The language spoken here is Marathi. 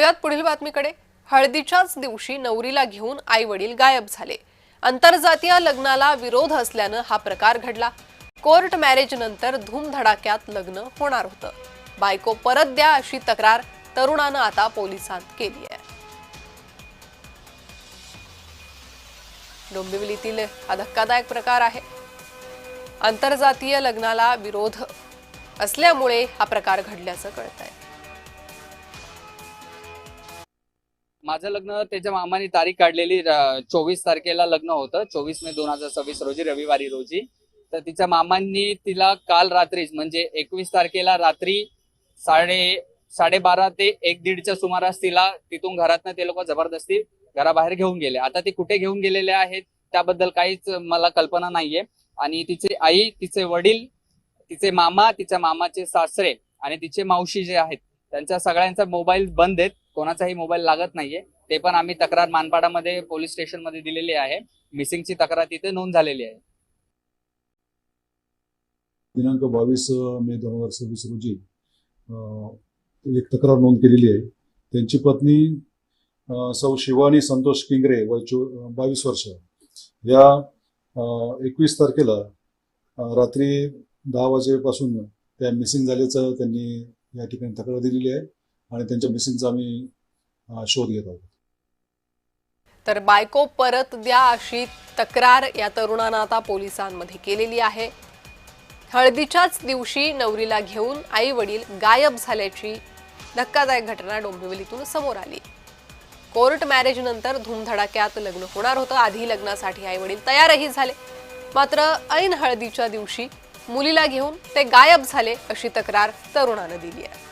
यात पुढील बातमीकडे हळदीच्याच दिवशी नवरीला घेऊन आई वडील गायब झाले। आंतरजातीय लग्नाला विरोध असल्याने हा प्रकार घडला। कोर्ट मॅरेज नंतर धूमधडाक्यात लग्न होणार होतं। बायको परत द्या अशी तक्रार तरुणानं आता पोलिसांत केली आहे। डोंबिवलीतील हा धक्कादायक प्रकार आहे। आंतरजातीय लग्नाला विरोध असल्यामुळे हा प्रकार घडल्याचं कळतंय। माझं लग्न त्याच्या मामाने तारीख काढलेली 24 तारखेला लग्न होतं। 24 मे 2026 रोजी रविवारी रोजी। तर तिच्या मामांनी तिला काल रात्रीच म्हणजे 21 तारखेला रात्री 12:30 ते 1:30च्या सुमारास तिला तिथून घरातनं ते लोक जबरदस्ती घराबाहेर घेऊन गेले। आता ते कुठे घेऊन गेलेले आहेत त्याबद्दल काहीच मला कल्पना नाहीये। आणि तिचे आई, तिचे वडील, तिचे मामा, तिच्या मामाचे सासरे आणि तिचे मावशी जे आहेत त्यांच्या सगळ्यांचा मोबाईल बंद आहेत। कोणाचाही मोबाईल लागत नाहीये। ते पण आम्ही तक्रार मानपाडामध्ये पोलीस स्टेशन मध्ये दिलेली आहे। मिसिंगची तक्रार तिथे नोंद झालेली आहे। दिनांक 22 मे 2026 रोजी एक तक्रार नोंद केलेली आहे। त्यांची पत्नी सौ शिवानी संतोष किंगरे वय 22 वर्ष या 21 तारखेला रात्री 10 वाजेपासून त्या मिसिंग झाल्याचं त्यांनी या ठिकाणी तक्रार दिलेली आहे आणि त्यांच्या मिसिंगचा आम्ही शोध घेत आहोत। तर बायको परत द्या अशी तक्रार या तरुणानं आता पोलिसांमध्ये केलेली आहे। हळदीच्याच दिवशी नवरीला घेऊन आई वडील गायब झाल्याची धक्कादायक घटना डोंबिवलीतून समोर आली। कोर्ट मॅरेज नंतर धूमधडाक्यात लग्न होणार होतं। आधी लग्नासाठी आई वडील तयारही झाले, मात्र ऐन हळदीच्या दिवशी मुलीला घेऊन ते गायब झाले अशी तक्रार तरुणानं दिली आहे।